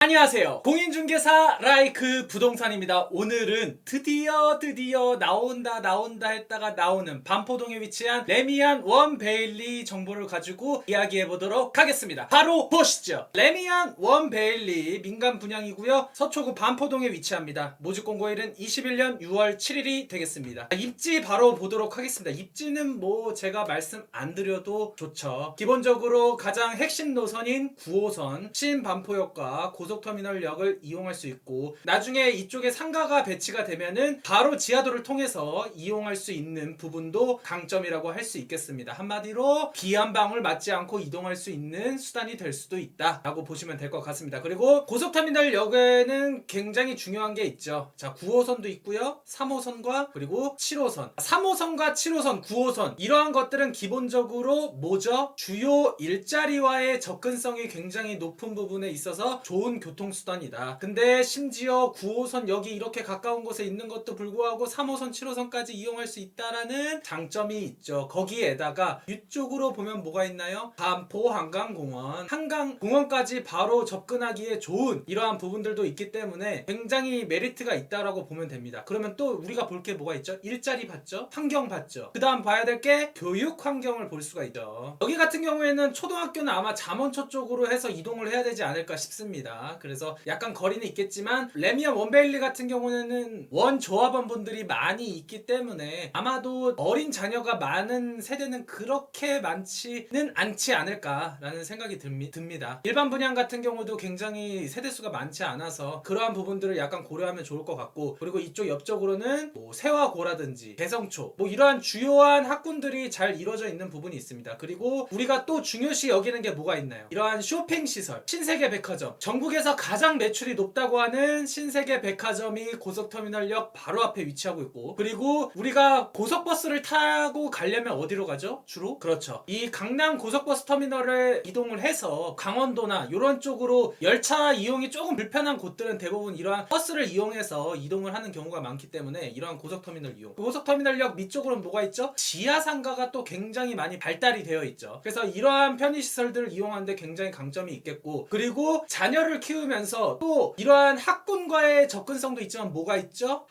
안녕하세요. 공인중개사 라이크 부동산입니다. 오늘은 드디어 나온다 했다가 나오는 반포동에 위치한 레미안 원 베일리 정보를 가지고 이야기해 보도록 하겠습니다. 바로 보시죠. 레미안 원 베일리 민간 분양이고요. 서초구 반포동에 위치합니다. 모집 공고일은 21년 6월 7일이 되겠습니다. 입지 바로 보도록 하겠습니다. 입지는 뭐 제가 말씀 안 드려도 좋죠. 기본적으로 가장 핵심 노선인 9호선 신반포역과 고속터미널역을 이용할 수 있고, 나중에 이쪽에 상가가 배치가 되면은 바로 지하도를 통해서 이용할 수 있는 부분도 강점이라고 할 수 있겠습니다. 한마디로 비 한 방울 맞지 않고 이동할 수 있는 수단이 될 수도 있다 라고 보시면 될 것 같습니다. 그리고 고속터미널역에는 굉장히 중요한 게 있죠. 자, 9호선도 있고요, 3호선과 그리고 7호선, 3호선과 7호선, 9호선, 이러한 것들은 기본적으로 뭐죠? 주요 일자리와의 접근성이 굉장히 높은 부분에 있어서 좋은 교통수단이다. 근데 심지어 9호선 여기 이렇게 가까운 곳에 있는 것도 불구하고 3호선, 7호선까지 이용할 수 있다라는 장점이 있죠. 거기에다가 이쪽으로 보면 뭐가 있나요? 반포 한강공원, 한강공원까지 바로 접근하기에 좋은 이러한 부분들도 있기 때문에 굉장히 메리트가 있다라고 보면 됩니다. 그러면 또 우리가 볼 게 뭐가 있죠? 일자리 봤죠? 환경 봤죠? 그 다음 봐야 될 게 교육 환경을 볼 수가 있죠. 여기 같은 경우에는 초등학교는 아마 잠원초 쪽으로 해서 이동을 해야 되지 않을까 싶습니다. 그래서 약간 거리는 있겠지만 레미안 원베일리 같은 경우는 원 조합원분들이 많이 있기 때문에 아마도 어린 자녀가 많은 세대는 그렇게 많지는 않지 않을까라는 생각이 듭니다. 일반 분양 같은 경우도 굉장히 세대수가 많지 않아서 그러한 부분들을 약간 고려하면 좋을 것 같고, 그리고 이쪽 옆쪽으로는 뭐 세화고라든지 개성초, 뭐 이러한 주요한 학군들이 잘 이루어져 있는 부분이 있습니다. 그리고 우리가 또 중요시 여기는 게 뭐가 있나요? 이러한 쇼핑시설, 신세계 백화점, 전국에서 가장 매출이 높다고 하는 신세계 백화점이 고속터미널역 바로 앞에 위치하고 있고, 그리고 우리가 고속버스를 타고 가려면 어디로 가죠? 주로? 그렇죠. 이 강남 고속버스 터미널을 이동을 해서 강원도나 이런 쪽으로 열차 이용이 조금 불편한 곳들은 대부분 이러한 버스를 이용해서 이동을 하는 경우가 많기 때문에 이러한 고속터미널 이용, 고속터미널역 밑쪽으로는 뭐가 있죠? 지하상가가 또 굉장히 많이 발달이 되어 있죠. 그래서 이러한 편의시설들을 이용하는데 굉장히 강점이 있겠고, 그리고 자녀를 키우면서 또 이러한 학군과의 접근성도 있지만 뭐가 있죠?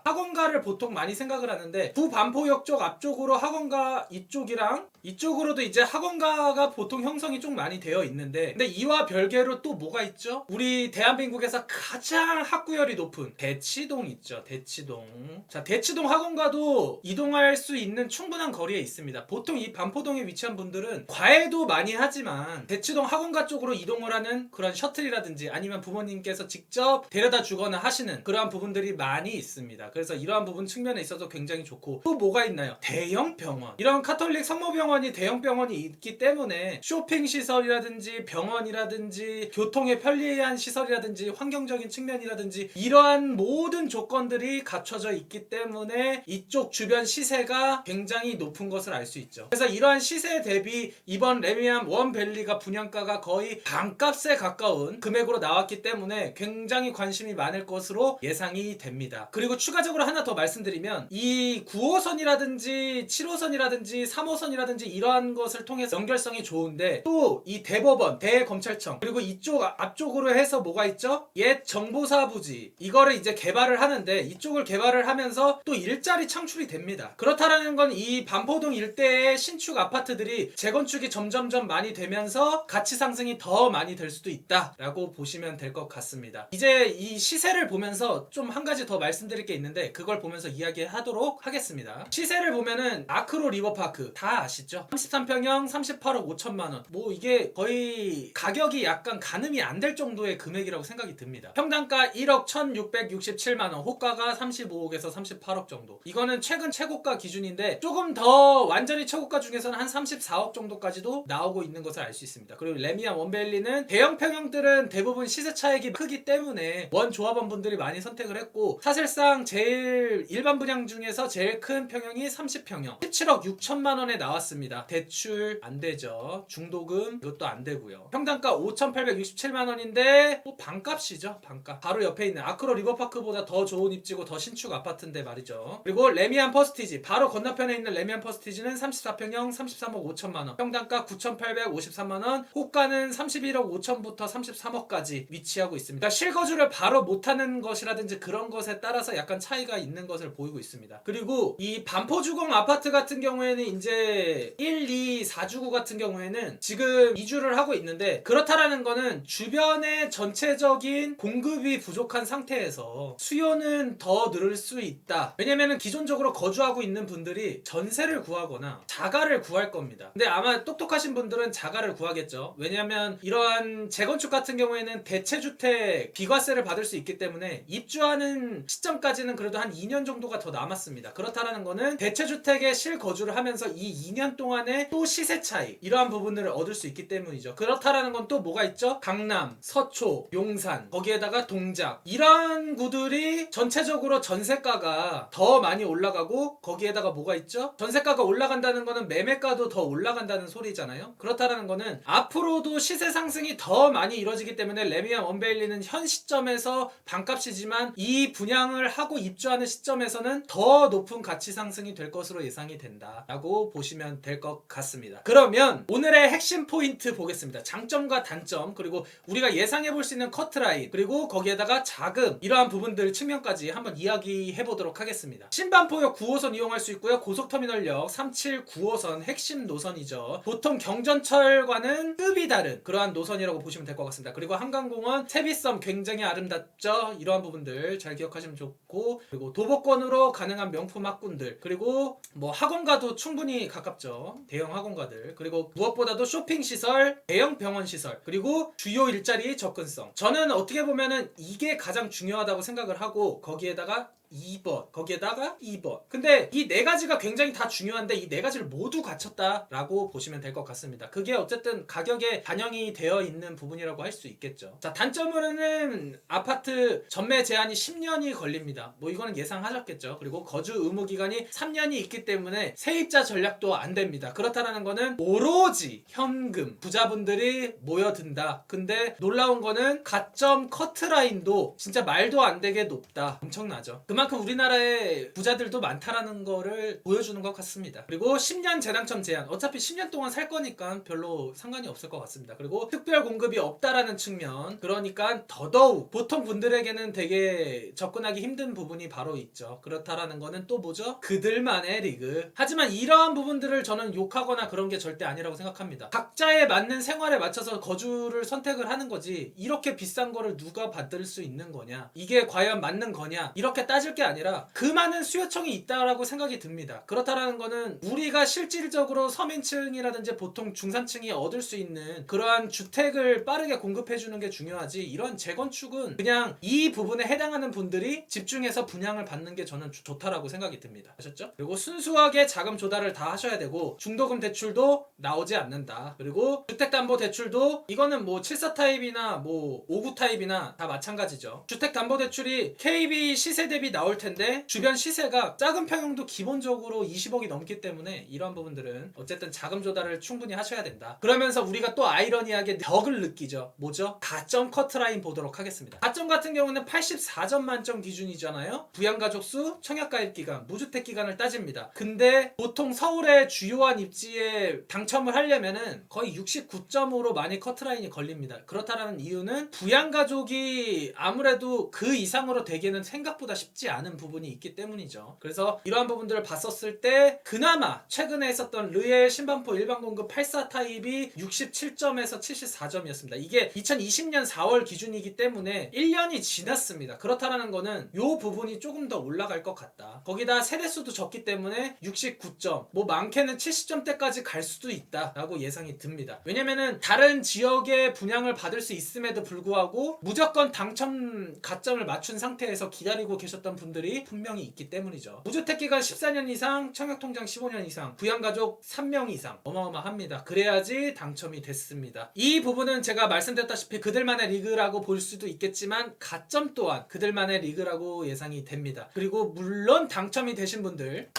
학원가를 보통 많이 생각을 하는데, 구반포역 쪽 앞쪽으로 학원가 이쪽이랑 이쪽으로도 이제 학원가가 보통 형성이 좀 많이 되어 있는데, 근데 이와 별개로 또 뭐가 있죠? 우리 대한민국에서 가장 학구열이 높은 대치동 있죠. 대치동. 자, 대치동 학원가도 이동할 수 있는 충분한 거리에 있습니다. 보통 이 반포동에 위치한 분들은 과외도 많이 하지만 대치동 학원가 쪽으로 이동을 하는 그런 셔틀이라든지 아니면 부모님께서 직접 데려다 주거나 하시는 그러한 부분들이 많이 있습니다. 그래서 이러한 부분 측면에 있어서 굉장히 좋고, 또 뭐가 있나요? 대형 병원. 이런 카톨릭 성모병원이 대형 병원이 있기 때문에 쇼핑 시설이라든지 병원이라든지 교통에 편리한 시설이라든지 환경적인 측면이라든지 이러한 모든 조건들이 갖춰져 있기 때문에 이쪽 주변 시세가 굉장히 높은 것을 알 수 있죠. 그래서 이러한 시세 대비 이번 레미안 원밸리가 분양가가 거의 반값에 가까운 금액으로 나왔기 때문에 굉장히 관심이 많을 것으로 예상이 됩니다. 그리고 추가적으로 하나 더 말씀드리면, 이 9호선이라든지 7호선이라든지 3호선이라든지 이러한 것을 통해서 연결성이 좋은데, 또 이 대법원, 대검찰청, 그리고 이쪽 앞쪽으로 해서 뭐가 있죠? 옛 정보사부지, 이거를 이제 개발을 하는데, 이쪽을 개발을 하면서 또 일자리 창출이 됩니다. 그렇다라는 건 이 반포동 일대의 신축 아파트들이 재건축이 점점점 많이 되면서 가치 상승이 더 많이 될 수도 있다라고 보시면 될 것 같습니다. 이제 이 시세를 보면서 좀 한 가지 더 말씀드릴 게 있는데, 그걸 보면서 이야기하도록 하겠습니다. 시세를 보면은 아크로 리버파크 다 아시죠? 33평형 38억 5천만 원. 뭐 이게 거의 가격이 약간 가늠이 안 될 정도의 금액이라고 생각이 듭니다. 평당가 1억 1667만 원, 호가가 35억에서 38억 정도. 이거는 최근 최고가 기준인데, 조금 더 완전히 최고가 중에서는 한 34억 정도까지도 나오고 있는 것을 알 수 있습니다. 그리고 레미안 원베일리는 대형 평형들은 대부분 시세 차익이 크기 때문에 원 조합원분들이 많이 선택을 했고, 사실상 제일 일반 분양 중에서 제일 큰 평형이 30평형 17억 6천만 원에 나왔습니다. 대출 안 되죠. 중도금 이것도 안 되고요. 평당가 5,867만 원인데 뭐 반값이죠. 반값. 바로 옆에 있는 아크로 리버파크보다 더 좋은 입지고 더 신축 아파트인데 말이죠. 그리고 레미안 퍼스티지, 바로 건너편에 있는 레미안 퍼스티지는 34평형 33억 5천만 원, 평당가 9,853만 원, 호가는 31억 5천부터 33억 3억까지 위치하고 있습니다. 그러니까 실거주를 바로 못하는 것이라든지 그런 것에 따라서 약간 차이가 있는 것을 보이고 있습니다. 그리고 이 반포주공 아파트 같은 경우에는 이제 1, 2, 4주구 같은 경우에는 지금 이주를 하고 있는데, 그렇다라는 거는 주변의 전체적인 공급이 부족한 상태에서 수요는 더 늘을 수 있다. 왜냐면은 기존적으로 거주하고 있는 분들이 전세를 구하거나 자가를 구할 겁니다. 근데 아마 똑똑하신 분들은 자가를 구하겠죠. 왜냐면 이러한 재건축 같은 경우에는 대체주택 비과세를 받을 수 있기 때문에 입주하는 시점까지는 그래도 한 2년 정도가 더 남았습니다. 그렇다는 거는 대체주택에 실거주를 하면서 이 2년 동안에 또 시세 차이, 이러한 부분들을 얻을 수 있기 때문이죠. 그렇다라는 건 또 뭐가 있죠? 강남, 서초, 용산, 거기에다가 동작, 이러한 구들이 전체적으로 전세가가 더 많이 올라가고, 거기에다가 뭐가 있죠? 전세가가 올라간다는 거는 매매가도 더 올라간다는 소리잖아요. 그렇다라는 거는 앞으로도 시세 상승이 더 많이 이루어지기 때문에 레미안 원베일리는 현 시점에서 반값이지만 이 분양을 하고 입주하는 시점에서는 더 높은 가치 상승이 될 것으로 예상이 된다 라고 보시면 될 것 같습니다. 그러면 오늘의 핵심 포인트 보겠습니다. 장점과 단점, 그리고 우리가 예상해 볼 수 있는 커트라인, 그리고 거기에다가 자금, 이러한 부분들 측면까지 한번 이야기해 보도록 하겠습니다. 신반포역 9호선 이용할 수 있고요. 고속터미널역 379호선 핵심 노선이죠. 보통 경전철과는 급이 다른 그러한 노선이라고 보시면 될 것 같습니다. 그리고 한강공원, 세비섬 굉장히 아름답죠. 이러한 부분들 잘 기억하시면 좋고, 그리고 도보권으로 가능한 명품 학군들, 그리고 뭐 학원가도 충분히 가깝죠. 대형 학원가들, 그리고 무엇보다도 쇼핑시설, 대형 병원시설, 그리고 주요 일자리 접근성. 저는 어떻게 보면은 이게 가장 중요하다고 생각을 하고, 거기에다가 2번, 거기에다가 2번. 근데 이 네 가지가 굉장히 다 중요한데 이 네 가지를 모두 갖췄다라고 보시면 될 것 같습니다. 그게 어쨌든 가격에 반영이 되어 있는 부분이라고 할 수 있겠죠. 자, 단점으로는 아파트 전매 제한이 10년이 걸립니다. 뭐 이거는 예상하셨겠죠. 그리고 거주 의무 기간이 3년이 있기 때문에 세입자 전략도 안 됩니다. 그렇다는 거는 오로지 현금 부자분들이 모여든다. 근데 놀라운 거는 가점 커트라인도 진짜 말도 안 되게 높다. 엄청나죠. 그만큼 우리나라에 부자들도 많다라는 거를 보여주는 것 같습니다. 그리고 10년 재당첨 제한, 어차피 10년 동안 살 거니까 별로 상관이 없을 것 같습니다. 그리고 특별 공급이 없다라는 측면, 그러니까 더더욱 보통 분들에게는 되게 접근하기 힘든 부분이 바로 있죠. 그렇다라는 거는 또 뭐죠? 그들만의 리그. 하지만 이러한 부분들을 저는 욕하거나 그런 게 절대 아니라고 생각합니다. 각자에 맞는 생활에 맞춰서 거주를 선택을 하는 거지, 이렇게 비싼 거를 누가 받을 수 있는 거냐, 이게 과연 맞는 거냐, 이렇게 따질 게 아니라 그 많은 수요청이 있다라고 생각이 듭니다. 그렇다라는 거는 우리가 실질적으로 서민층이라든지 보통 중산층이 얻을 수 있는 그러한 주택을 빠르게 공급해주는 게 중요하지, 이런 재건축은 그냥 이 부분에 해당하는 분들이 집중해서 분양을 받는 게 저는 좋다라고 생각이 듭니다. 아셨죠? 그리고 순수하게 자금 조달을 다 하셔야 되고, 중도금 대출도 나오지 않는다. 그리고 주택담보대출도 이거는 뭐 74 타입이나 뭐 59 타입이나 다 마찬가지죠. 주택담보대출이 KB 시세 대비 나올 텐데 주변 시세가 작은 평형도 기본적으로 20억이 넘기 때문에 이러한 부분들은 어쨌든 자금 조달을 충분히 하셔야 된다. 그러면서 우리가 또 아이러니하게 벽을 느끼죠. 뭐죠? 가점 커트라인 보도록 하겠습니다. 가점 같은 경우는 84점 만점 기준이잖아요. 부양가족수, 청약가입기간, 무주택기간을 따집니다. 근데 보통 서울의 주요한 입지에 당첨을 하려면은 거의 69점으로 많이 커트라인이 걸립니다. 그렇다라는 이유는 부양가족이 아무래도 그 이상으로 되기는 생각보다 쉽지 않은 부분이 있기 때문이죠. 그래서 이러한 부분들을 봤었을 때 그나마 최근에 했었던 르엘 신반포 일반공급 84 타입이 67점에서 74점이었습니다. 이게 2020년 4월 기준이기 때문에 1년이 지났습니다. 그렇다라는 거는 이 부분이 조금 더 올라갈 것 같다. 거기다 세대수도 적기 때문에 69점, 뭐 많게는 70점대까지 갈 수도 있다라고 예상이 듭니다. 왜냐면은 다른 지역에 분양을 받을 수 있음에도 불구하고 무조건 당첨 가점을 맞춘 상태에서 기다리고 계셨던 분들이 분명히 있기 때문이죠. 무주택기간 14년 이상, 청약통장 15년 이상, 부양가족 3명 이상, 어마어마합니다. 그래야지 당첨이 됐습니다. 이 부분은 제가 말씀드렸다시피 그들만의 리그라고 볼 수도 있겠지만 가점 또한 그들만의 리그라고 예상이 됩니다. 그리고 물론 당첨이 되신 분들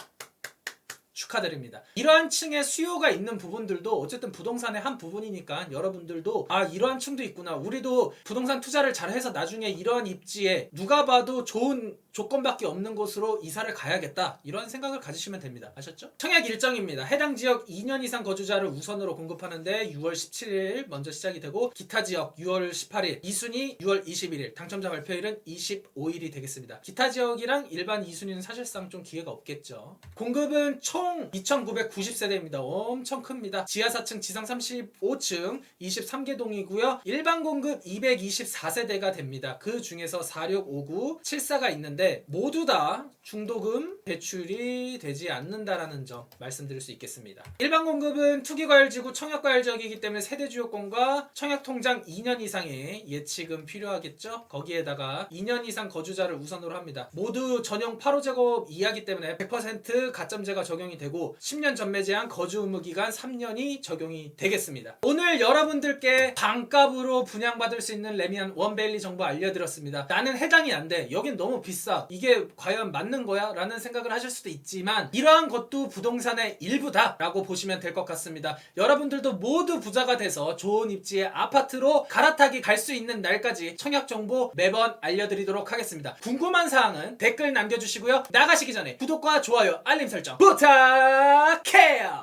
축하드립니다. 이러한 층의 수요가 있는 부분들도 어쨌든 부동산의 한 부분이니까 여러분들도 이러한 층도 있구나. 우리도 부동산 투자를 잘해서 나중에 이러한 입지에 누가 봐도 좋은 조건밖에 없는 곳으로 이사를 가야겠다. 이런 생각을 가지시면 됩니다. 아셨죠? 청약 일정입니다. 해당 지역 2년 이상 거주자를 우선으로 공급하는데 6월 17일 먼저 시작이 되고 기타 지역 6월 18일, 2순위 6월 21일, 당첨자 발표일은 25일이 되겠습니다. 기타 지역이랑 일반 2순위는 사실상 좀 기회가 없겠죠. 공급은 총 2,990세대입니다. 엄청 큽니다. 지하 4층, 지상 35층, 23개 동이고요. 일반 공급 224세대가 됩니다. 그 중에서 4659, 74가 있는데 모두 다 중도금 대출이 되지 않는다라는 점 말씀드릴 수 있겠습니다. 일반 공급은 투기과열지구 청약과열지역이기 때문에 세대주요권과 청약통장 2년 이상의 예치금 필요하겠죠. 거기에다가 2년 이상 거주자를 우선으로 합니다. 모두 전용 8호 이하기 때문에 100% 가점제가 적용이 되고 10년 전매 제한 거주 의무 기간 3년이 적용이 되겠습니다. 오늘 여러분들께 반값으로 분양받을 수 있는 레미안 원베일리 정보 알려드렸습니다. 나는 해당이 안 돼. 여긴 너무 비싸. 이게 과연 맞는 거야? 라는 생각을 하실 수도 있지만 이러한 것도 부동산의 일부다 라고 보시면 될 것 같습니다. 여러분들도 모두 부자가 돼서 좋은 입지의 아파트로 갈아타기 갈 수 있는 날까지 청약 정보 매번 알려드리도록 하겠습니다. 궁금한 사항은 댓글 남겨주시고요. 나가시기 전에 구독과 좋아요, 알림 설정 부탁해요.